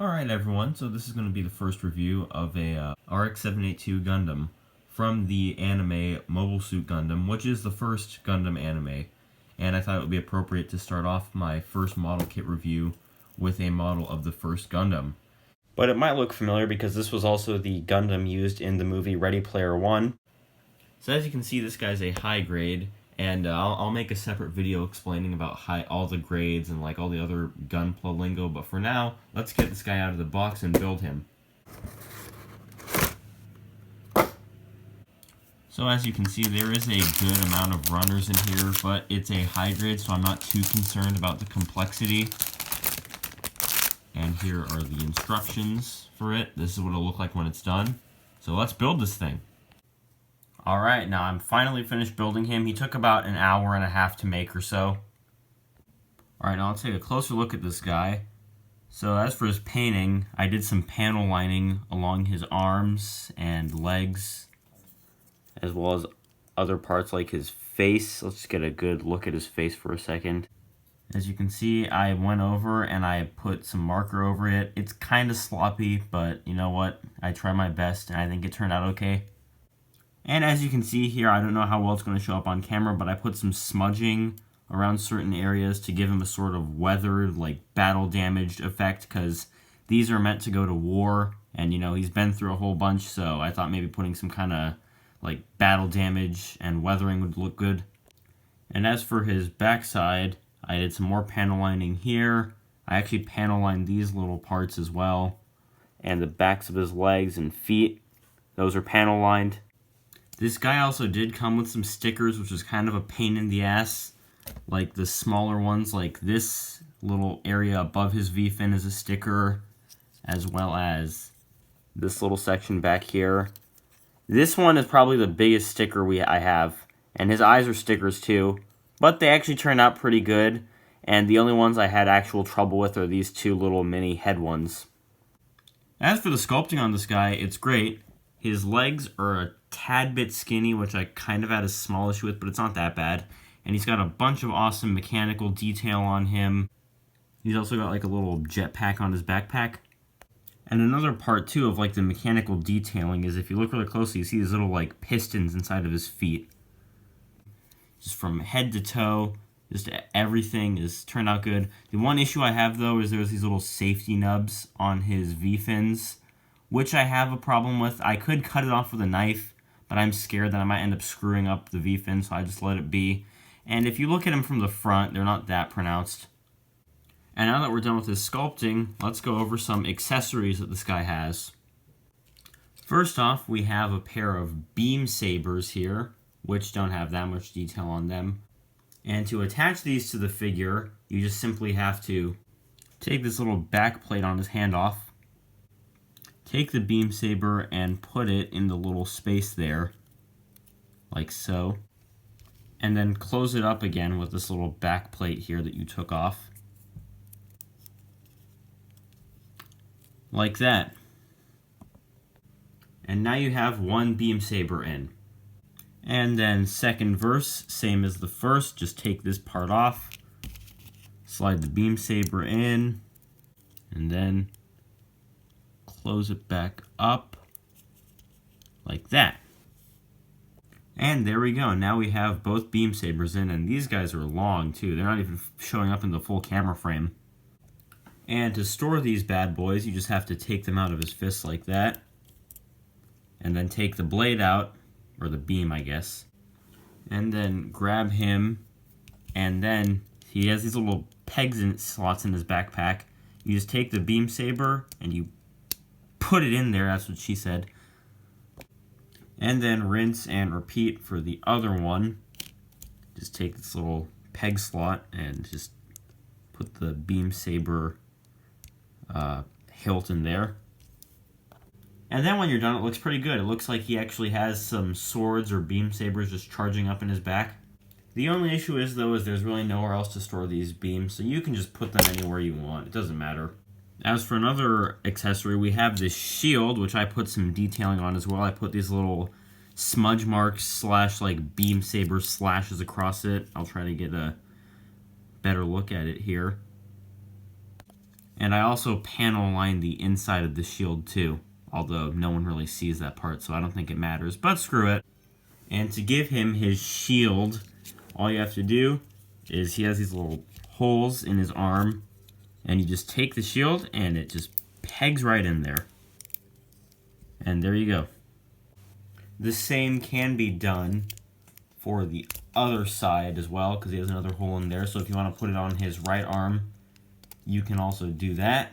Alright everyone, so this is going to be the first review of a RX-78-2 Gundam from the anime Mobile Suit Gundam, which is the first Gundam anime. And I thought it would be appropriate to start off my first model kit review with a model of the first Gundam. But it might look familiar because this was also the Gundam used in the movie Ready Player One. So as you can see, this guy's a high grade, and I'll make a separate video explaining about all the grades and like all the other Gunpla lingo, but for now, let's get this guy out of the box and build him. So as you can see, there is a good amount of runners in here, but it's a high grade, so I'm not too concerned about the complexity. And here are the instructions for it. This is what it'll look like when it's done. So let's build this thing. Alright, now I'm finally finished building him. He took about an hour and a half to make or so. Alright, now let's take a closer look at this guy. So as for his painting, I did some panel lining along his arms and legs, as well as other parts like his face. Let's just get a good look at his face for a second. As you can see, I went over and I put some marker over it. It's kind of sloppy, but you know what? I tried my best and I think it turned out okay. And as you can see here, I don't know how well it's going to show up on camera, but I put some smudging around certain areas to give him a sort of weathered, like battle damaged effect, because these are meant to go to war, and you know, he's been through a whole bunch, so I thought maybe putting some kind of like battle damage and weathering would look good. And as for his backside, I did some more panel lining here. I actually panel lined these little parts as well, and the backs of his legs and feet, those are panel lined. This guy also did come with some stickers, which is kind of a pain in the ass. Like the smaller ones, like this little area above his V-fin is a sticker, as well as this little section back here. This one is probably the biggest sticker I have, and his eyes are stickers too, but they actually turned out pretty good, and the only ones I had actual trouble with are these two little mini head ones. As for the sculpting on this guy, it's great. His legs are a tad bit skinny, which I kind of had a small issue with, but it's not that bad. And he's got a bunch of awesome mechanical detail on him. He's also got like a little jetpack on his backpack. And another part too of like the mechanical detailing is if you look really closely, you see these little like pistons inside of his feet. Just from head to toe, just everything has turned out good. The one issue I have though is there's these little safety nubs on his V-fins, which I have a problem with. I could cut it off with a knife, but I'm scared that I might end up screwing up the V-fin, so I just let it be. And if you look at him from the front, they're not that pronounced. And now that we're done with his sculpting, let's go over some accessories that this guy has. First off, we have a pair of beam sabers here, which don't have that much detail on them. And to attach these to the figure, you just simply have to take this little back plate on his hand off, take the beam saber and put it in the little space there, like so, and then close it up again with this little back plate here that you took off, like that. And now you have one beam saber in. And then second verse, same as the first, just take this part off, slide the beam saber in, and then close it back up like that. And there we go. Now we have both beam sabers in, and these guys are long too. They're not even showing up in the full camera frame. And to store these bad boys, you just have to take them out of his fist like that, and then take the blade out, or the beam I guess, and then grab him, and then he has these little pegs and slots in his backpack. You just take the beam saber and you put it in there, that's what she said. And then rinse and repeat for the other one. Just take this little peg slot and just put the beam saber hilt in there. And then when you're done, it looks pretty good. It looks like he actually has some swords or beam sabers just charging up in his back. The only issue is, though, is there's really nowhere else to store these beams, so you can just put them anywhere you want. It doesn't matter. As for another accessory, we have this shield, which I put some detailing on as well. I put these little smudge marks slash like beam saber slashes across it. I'll try to get a better look at it here. And I also panel line the inside of the shield too, although no one really sees that part, so I don't think it matters, but screw it. And to give him his shield, all you have to do is he has these little holes in his arm, and you just take the shield and it just pegs right in there. And there you go. The same can be done for the other side as well, because he has another hole in there. So if you want to put it on his right arm, you can also do that.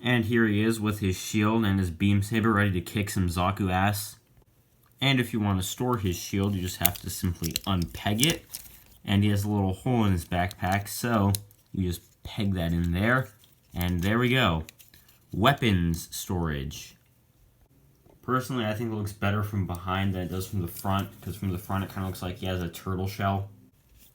And here he is with his shield and his beam saber ready to kick some Zaku ass. And if you want to store his shield, you just have to simply unpeg it. And he has a little hole in his backpack, so you just peg that in there. And there we go. Weapons storage. Personally, I think it looks better from behind than it does from the front, because from the front it kind of looks like he has a turtle shell.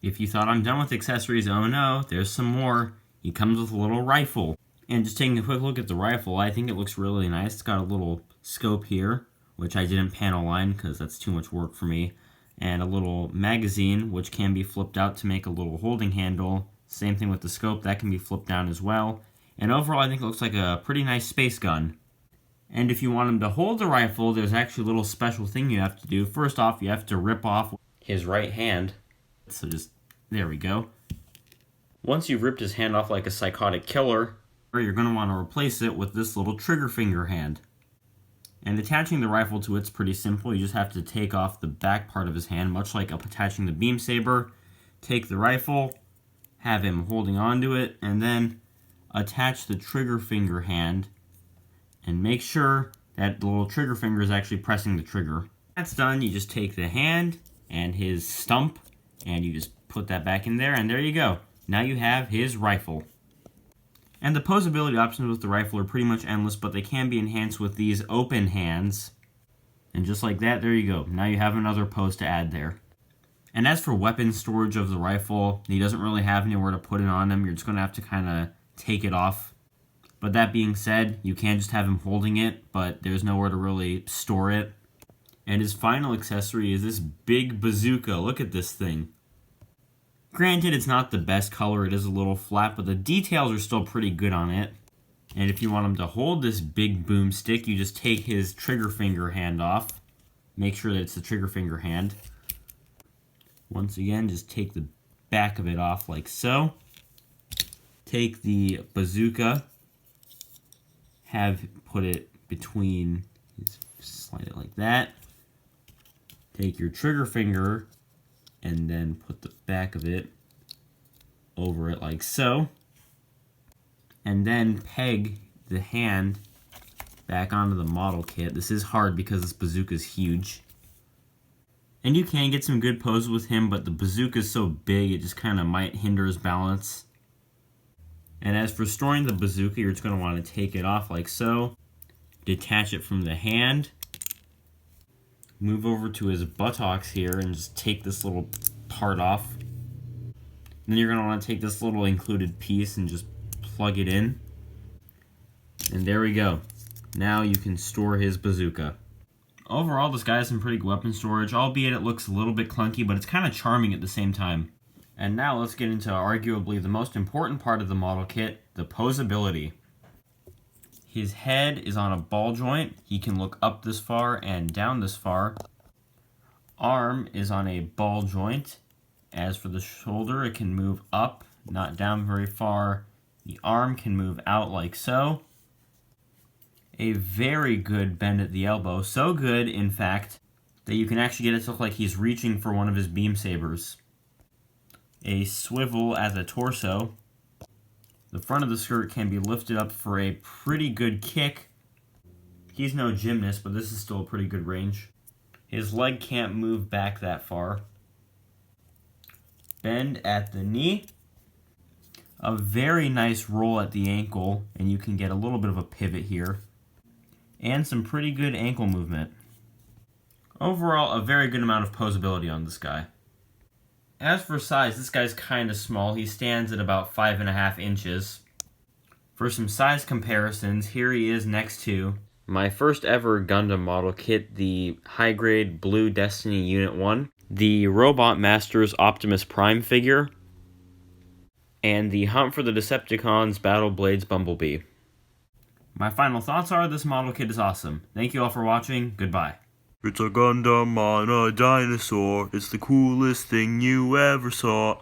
If you thought I'm done with accessories, oh no, there's some more. He comes with a little rifle. And just taking a quick look at the rifle, I think it looks really nice. It's got a little scope here, which I didn't panel line because that's too much work for me. And a little magazine, which can be flipped out to make a little holding handle. Same thing with the scope, that can be flipped down as well. And overall, I think it looks like a pretty nice space gun. And if you want him to hold the rifle, there's actually a little special thing you have to do. First off, you have to rip off his right hand. So just, there we go. Once you've ripped his hand off like a psychotic killer, you're going to want to replace it with this little trigger finger hand. And attaching the rifle to it's pretty simple. You just have to take off the back part of his hand, much like attaching the beam saber. Take the rifle, have him holding onto it, and then attach the trigger finger hand. And make sure that the little trigger finger is actually pressing the trigger. That's done, you just take the hand and his stump, and you just put that back in there, and there you go. Now you have his rifle. And the posability options with the rifle are pretty much endless, but they can be enhanced with these open hands. And just like that, there you go. Now you have another pose to add there. And as for weapon storage of the rifle, he doesn't really have anywhere to put it on him. You're just going to have to kind of take it off. But that being said, you can just have him holding it, but there's nowhere to really store it. And his final accessory is this big bazooka. Look at this thing. Granted, it's not the best color, it is a little flat, but the details are still pretty good on it. And if you want him to hold this big boomstick, you just take his trigger finger hand off. Make sure that it's the trigger finger hand. Once again, just take the back of it off like so. Take the bazooka, put it between, slide it like that. Take your trigger finger and then put the back of it over it like so. And then peg the hand back onto the model kit. This is hard because this bazooka is huge. And you can get some good poses with him, but the bazooka is so big it just kind of might hinder his balance. And as for storing the bazooka, you're just going to want to take it off like so. Detach it from the hand. Move over to his buttocks here and just take this little part off. Then you're going to want to take this little included piece and just plug it in. And there we go. Now you can store his bazooka. Overall, this guy has some pretty good weapon storage, albeit it looks a little bit clunky, but it's kind of charming at the same time. And now let's get into arguably the most important part of the model kit, the posability. His head is on a ball joint. He can look up this far and down this far. Arm is on a ball joint. As for the shoulder, it can move up, not down very far. The arm can move out like so. A very good bend at the elbow. So good, in fact, that you can actually get it to look like he's reaching for one of his beam sabers. A swivel at the torso. The front of the skirt can be lifted up for a pretty good kick. He's no gymnast, but this is still a pretty good range. His leg can't move back that far. Bend at the knee. A very nice roll at the ankle, and you can get a little bit of a pivot here. And some pretty good ankle movement. Overall, a very good amount of posability on this guy. As for size, this guy's kind of small. He stands at about 5.5 inches. For some size comparisons, here he is next to my first ever Gundam model kit, the high-grade Blue Destiny Unit 1, the Robot Masters Optimus Prime figure, and the Hunt for the Decepticons Battle Blades Bumblebee. My final thoughts are this model kit is awesome. Thank you all for watching. Goodbye. It's a Gundam on a dinosaur. It's the coolest thing you ever saw.